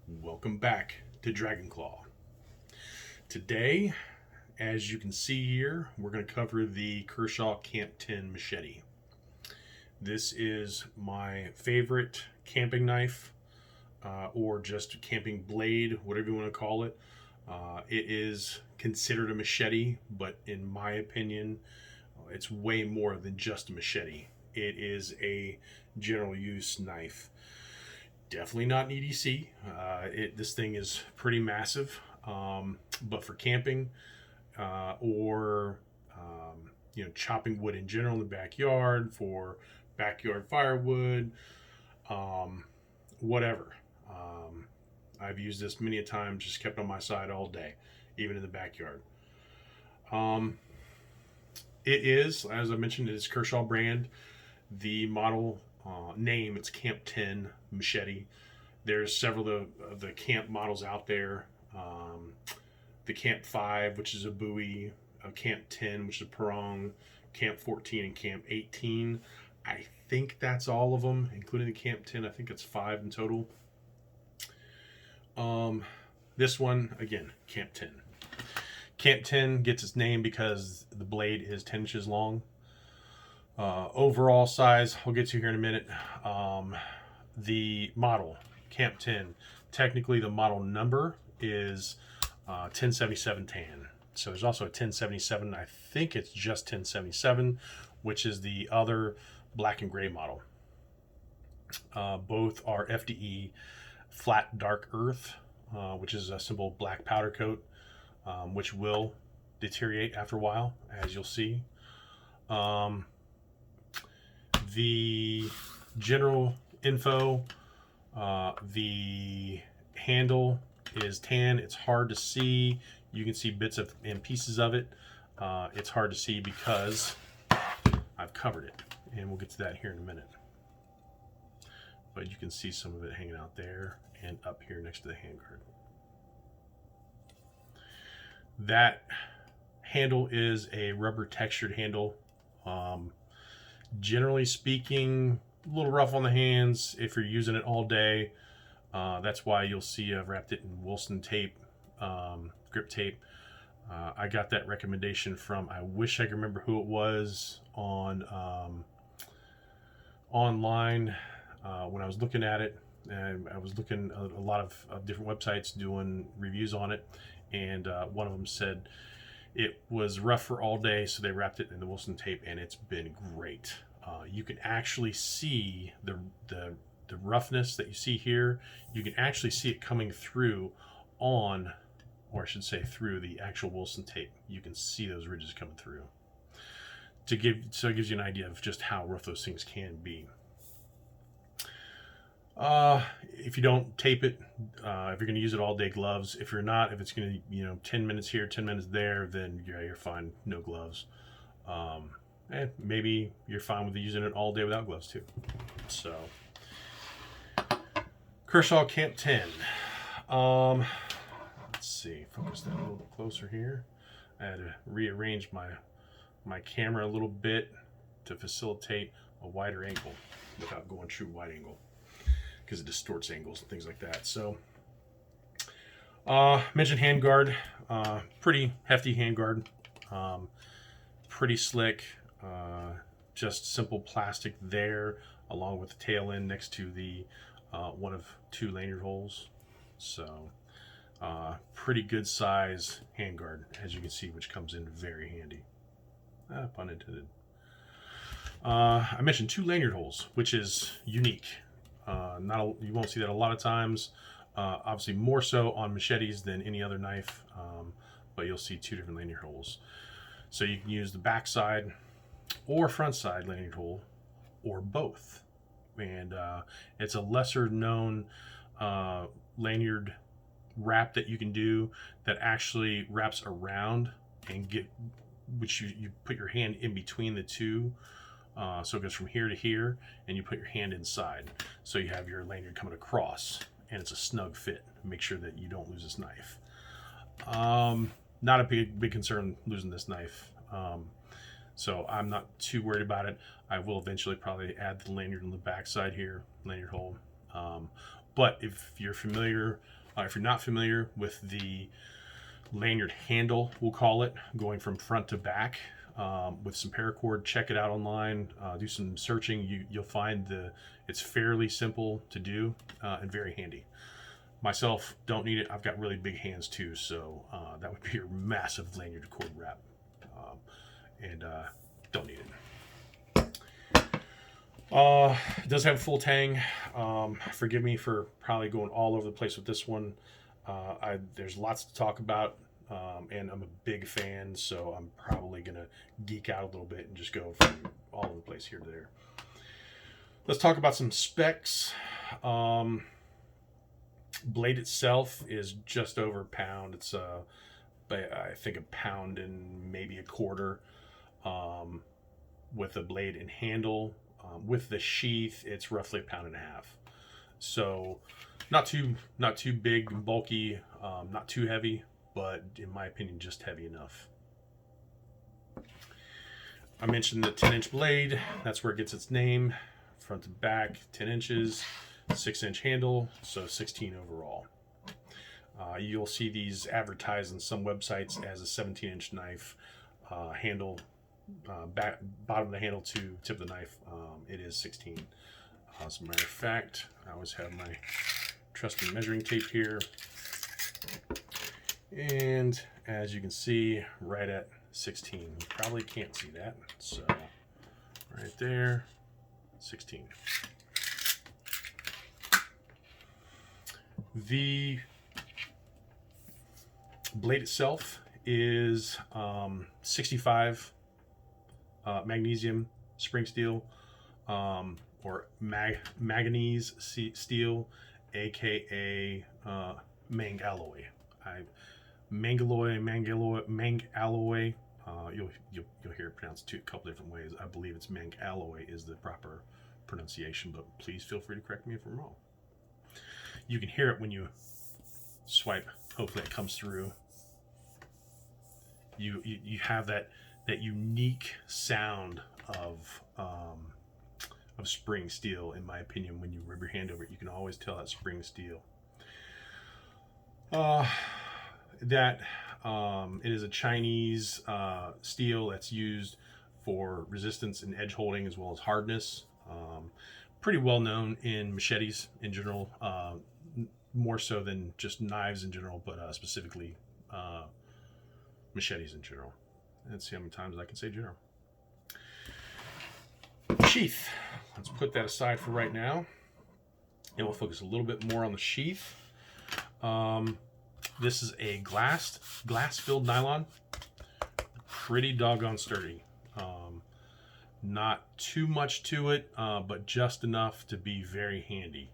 Welcome back to Dragon Claw. Today, as you can see here, we're going to cover the Kershaw Camp 10 Machete. This is my favorite camping knife, or just camping blade, whatever you want to call it. It is considered a machete, but in my opinion, it's way more than just a machete. It is a general use knife. Definitely not an EDC. This thing is pretty massive, but for camping or chopping wood in general in the backyard, for backyard firewood, whatever. I've used this many a time, just kept on my side all day, even in the backyard. It is, as I mentioned, it is Kershaw brand. The model name, it's Camp 10 Machete. There's several of the camp models out there. The Camp 5, which is a Bowie, Camp 10, which is a Perong, Camp 14, and Camp 18. I think that's all of them, including the Camp 10. I think it's 5 in total. This one, again, Camp 10. Camp 10 gets its name because the blade is 10 inches long. Overall size, I'll get to here in a minute. The model, Camp 10, technically the model number is 1077 tan. So there's also a 1077. I think it's just 1077, which is the other black and gray model. Both are FDE flat dark earth, which is a simple black powder coat, which will deteriorate after a while, as you'll see. The general info, the handle is tan. It's hard to see. You can see bits and pieces of it. It's hard to see because I've covered it, and we'll get to that here in a minute. But you can see some of it hanging out there and up here next to the handguard. That handle is a rubber textured handle. Generally speaking, a little rough on the hands if you're using it all day. That's why you'll see I've wrapped it in Wilson tape, grip tape. I got that recommendation from, I wish I could remember who it was on online when I was looking at it. And I was looking at a lot of different websites doing reviews on it, and one of them said it was rough for all day, so they wrapped it in the Wilson tape, and it's been great. You can actually see the roughness that you see here. You can actually see it coming through on, or I should say through the actual Wilson tape. You can see those ridges coming through. So it gives you an idea of just how rough those things can be. If you don't tape it, if you're going to use it all day, gloves. If you're not, if it's going to, 10 minutes here, 10 minutes there, then yeah, you're fine. No gloves. Maybe you're fine with using it all day without gloves too. So, Kershaw Camp 10. Let's see, focus that a little bit closer here. I had to rearrange my camera a little bit to facilitate a wider angle without going true wide angle, because it distorts angles and things like that. So, mentioned handguard, pretty hefty handguard, pretty slick, just simple plastic there, along with the tail end next to the one of 2 lanyard holes. So, pretty good size handguard, as you can see, which comes in very handy. Pun intended. I mentioned 2 lanyard holes, which is unique. You won't see that a lot of times. Obviously more so on machetes than any other knife, but you'll see 2 different lanyard holes. So you can use the back side or front side lanyard hole, or both. And it's a lesser known lanyard wrap that you can do that actually wraps around and which you put your hand in between the two. So it goes from here to here, and you put your hand inside. So you have your lanyard coming across, and it's a snug fit. Make sure that you don't lose this knife. Not a big concern losing this knife. So I'm not too worried about it. I will eventually probably add the lanyard on the back side here, lanyard hole. But if you're familiar, if you're not familiar with the lanyard handle, we'll call it, going from front to back with some paracord, check it out online, do some searching. You'll find it's fairly simple to do and very handy. Myself, don't need it. I've got really big hands too, so that would be your massive lanyard cord wrap, and don't need it. It does have a full tang. Forgive me for probably going all over the place with this one. There's lots to talk about, and I'm a big fan, so I'm probably gonna geek out a little bit and just go from all over the place here to there. Let's talk about some specs. Blade itself is just over a pound. It's I think a pound and maybe a quarter, with the blade and handle. With the sheath, it's roughly a pound and a half. So not too big and bulky, not too heavy, but in my opinion, just heavy enough. I mentioned the 10-inch blade. That's where it gets its name. Front to back, 10 inches. 6-inch handle, so 16 overall. You'll see these advertised on some websites as a 17-inch knife. Handle, bottom of the handle to tip of the knife, it is 16. As a matter of fact, I always have my trusty measuring tape here. And as you can see, right at 16. You probably can't see that, so right there, 16. The blade itself is 65 magnesium spring steel, or manganese steel, aka mang alloy. Mang alloy. You'll hear it pronounced a couple different ways. I believe it's mang alloy is the proper pronunciation, but please feel free to correct me if I'm wrong. You can hear it when you swipe. Hopefully it comes through. You have that unique sound of spring steel, in my opinion. When you rub your hand over it, you can always tell that spring steel. It is a Chinese steel that's used for resistance and edge holding as well as hardness. Pretty well known in machetes in general, more so than just knives in general, but specifically machetes in general. Let's see how many times I can say general. Sheath. Let's put that aside for right now, and we'll focus a little bit more on the sheath. This is a glass-filled nylon. Pretty doggone sturdy. Not too much to it, but just enough to be very handy.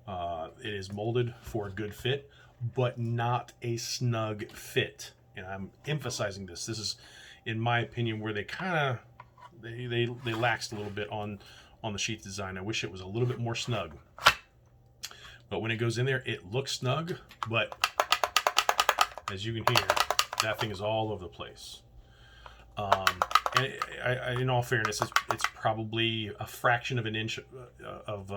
It is molded for a good fit, but not a snug fit. And I'm emphasizing this. This is, in my opinion, where they kind of they laxed a little bit on the sheath design. I wish it was a little bit more snug. But when it goes in there, it looks snug, but as you can hear, that thing is all over the place. And in all fairness, it's probably a fraction of an inch of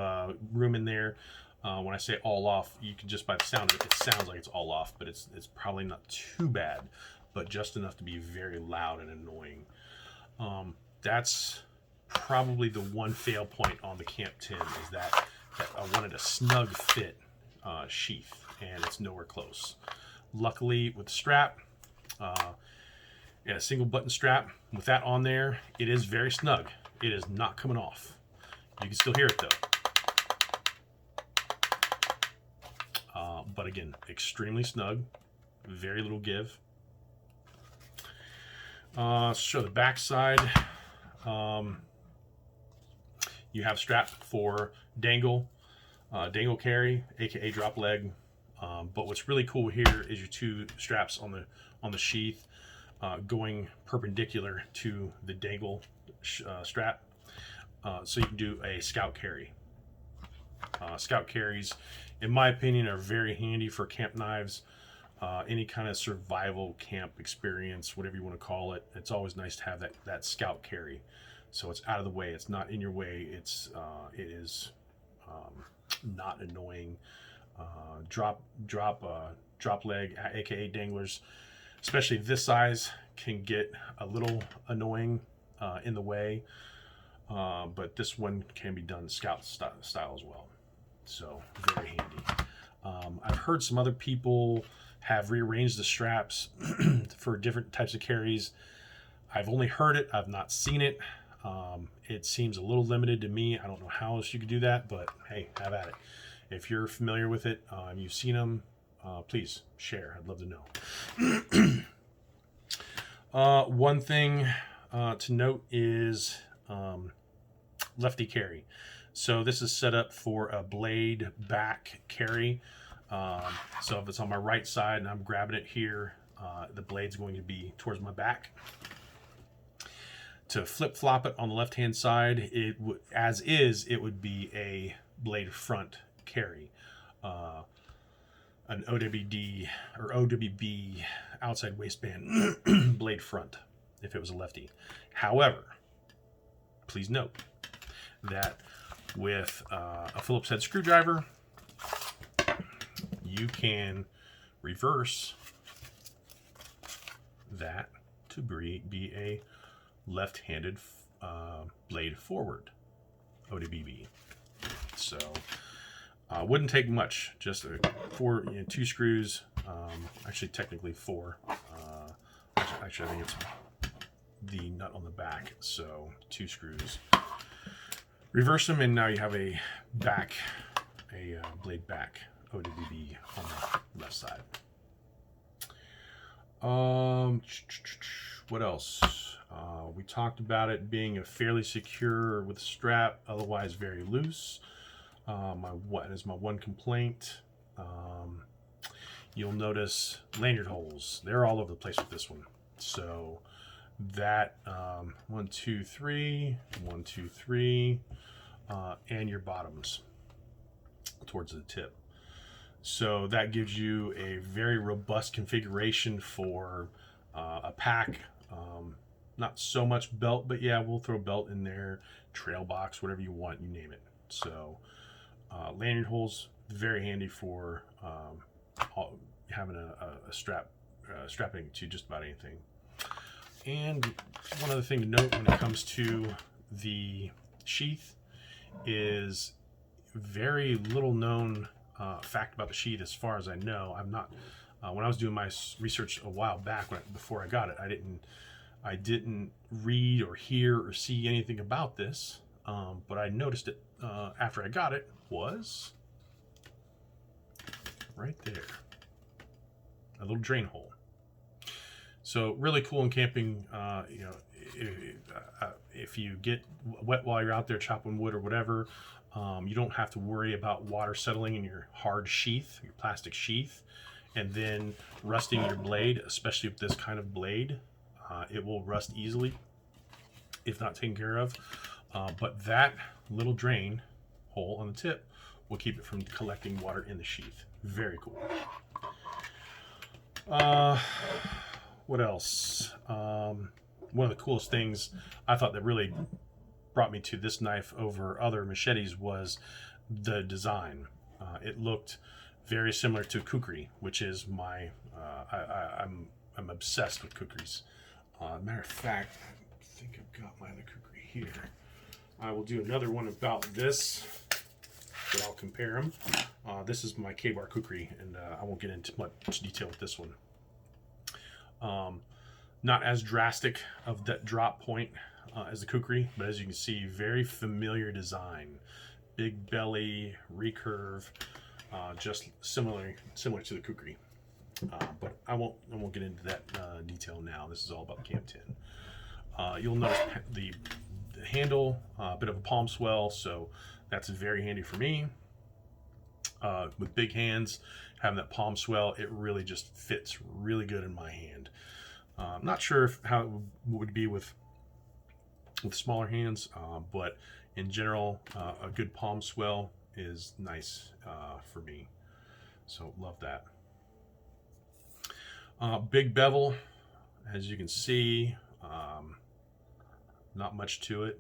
room in there. When I say all off, you can just by the sound of it, it sounds like it's all off, but it's probably not too bad, but just enough to be very loud and annoying. That's probably the one fail point on the Camp 10 is that I wanted a snug fit sheath, and it's nowhere close. Luckily, with the strap, and a single button strap, with that on there, it is very snug. It is not coming off. You can still hear it though. But again, extremely snug, very little give. Show the back side. You have strap for dangle carry, aka drop leg. But what's really cool here is your two straps on the sheath going perpendicular to the dangle strap, so you can do a scout carry. Scout carries, in my opinion, are very handy for camp knives. Any kind of survival camp experience, whatever you want to call it, it's always nice to have that scout carry. So it's out of the way. It's not in your way. It is not annoying. drop leg, aka danglers, especially this size, can get a little annoying in the way, but this one can be done scout style as well, so very handy. I've heard some other people have rearranged the straps for different types of carries. I've only heard it, I've not seen it. It seems a little limited to me. I don't know how else you could do that, but hey, have at it. If you're familiar with it, you've seen them, please share. I'd love to know. One thing to note is Lefty Carry. So this is set up for a blade back carry. So if it's on my right side and I'm grabbing it here, the blade's going to be towards my back. To flip-flop it on the left-hand side, it would be a blade front carry. An OWD or OWB outside waistband blade front if it was a lefty. However, please note that with a Phillips head screwdriver, you can reverse that to be a left-handed blade forward OWB. So wouldn't take much, just two screws, actually technically four. Actually I think it's the nut on the back, so 2 screws. Reverse them and now you have a blade back OWB on the left side. What else? We talked about it being a fairly secure with a strap, otherwise very loose. That is my one complaint. You'll notice lanyard holes. They're all over the place with this one. So that 1, 2, 3, 1, 2, 3, and your bottoms towards the tip. So that gives you a very robust configuration for a pack. Not so much belt, but yeah, we'll throw belt in there, trail box, whatever you want, you name it. So lanyard holes, very handy for having a strapping to just about anything. And one other thing to note when it comes to the sheath is very little known fact about the sheath as far as I know. I'm not, when I was doing my research a while back before I got it, I didn't read or hear or see anything about this, but I noticed it after I got it was right there, a little drain hole. So really cool in camping. If you get wet while you're out there chopping wood or whatever, you don't have to worry about water settling in your hard sheath, your plastic sheath, and then rusting your blade, especially with this kind of blade. It will rust easily if not taken care of. But that little drain hole on the tip will keep it from collecting water in the sheath. Very cool. What else? One of the coolest things I thought that really brought me to this knife over other machetes was the design. It looked very similar to Khukuri, which is my I'm obsessed with Khukuris. Matter of fact, I think I've got my other Khukuri here. I will do another one about this, but I'll compare them. This is my K-bar Khukuri, and I won't get into much detail with this one. Not as drastic of that drop point as the Khukuri, but as you can see, very familiar design. Big belly, recurve, just similar to the Khukuri. But I won't get into that detail now. This is all about the Cam 10. You'll notice the handle, a bit of a palm swell, so that's very handy for me. With big hands, having that palm swell, it really just fits really good in my hand. I'm not sure how it would be with smaller hands, but in general, a good palm swell is nice for me. So love that. Big bevel, as you can see, not much to it.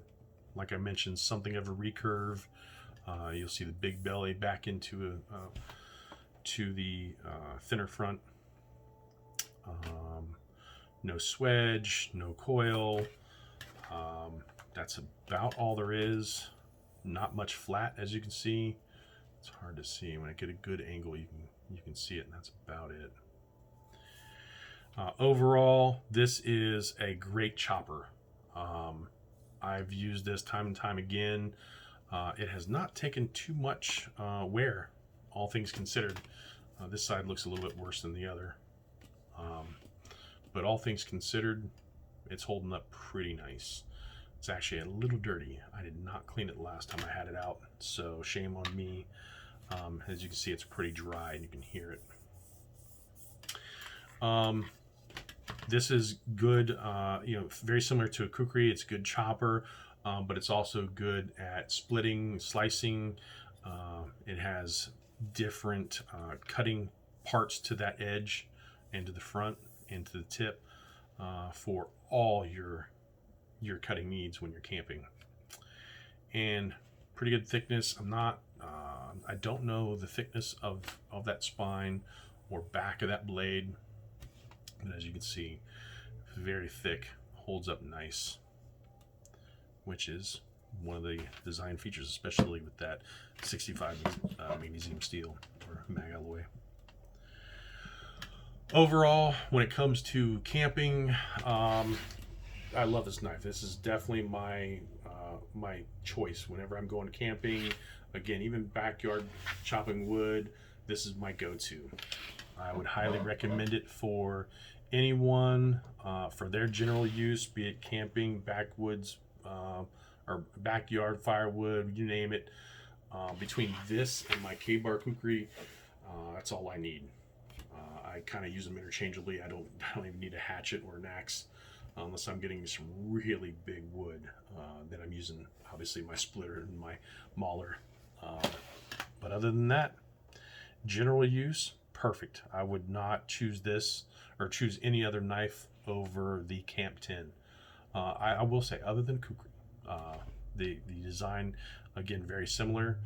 Like I mentioned, something of a recurve. You'll see the big belly back into to the thinner front. No swedge, no coil. That's about all there is. Not much flat, as you can see. It's hard to see. When I get a good angle, you can see it, and that's about it. Overall, this is a great chopper. I've used this time and time again. It has not taken too much wear, all things considered. This side looks a little bit worse than the other. But all things considered, it's holding up pretty nice. It's actually a little dirty. I did not clean it the last time I had it out, so shame on me. As you can see, it's pretty dry and you can hear it. This is good, very similar to a Khukuri. It's a good chopper, but it's also good at splitting, slicing. It has different cutting parts to that edge and to the front and to the tip for all your cutting needs when you're camping. And pretty good thickness. I don't know the thickness of that spine or back of that blade, but as you can see, very thick, holds up nice, which is one of the design features, especially with that 65 magnesium steel or mag alloy. Overall, when it comes to camping, I love this knife. This is definitely my choice whenever I'm going camping. Again, even backyard chopping wood, this is my go-to. I would highly recommend it for anyone for their general use, be it camping, backwoods, or backyard firewood, you name it. Between this and my K-bar Khukuri, that's all I need. I kind of use them interchangeably. I don't even need a hatchet or an axe unless I'm getting some really big wood. Then I'm using obviously my splitter and my mauler. But other than that, general use, perfect. I would not choose this or choose any other knife over the Camp 10. I will say, other than Khukuri, the design, again, very similar,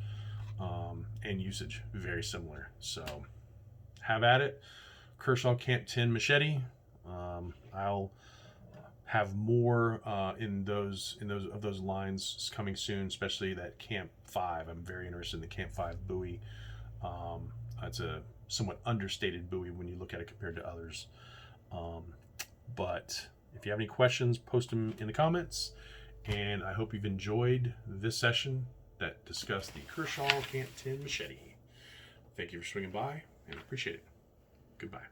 and usage very similar. So have at it. Kershaw Camp 10 Machete. I'll have more in those lines coming soon, especially that Camp 5. I'm very interested in the Camp 5 buoy. It's a somewhat understated buoy when you look at it compared to others. But if you have any questions, post them in the comments. And I hope you've enjoyed this session that discussed the Kershaw Camp 10 Machete. Thank you for swinging by, and I appreciate it. Goodbye.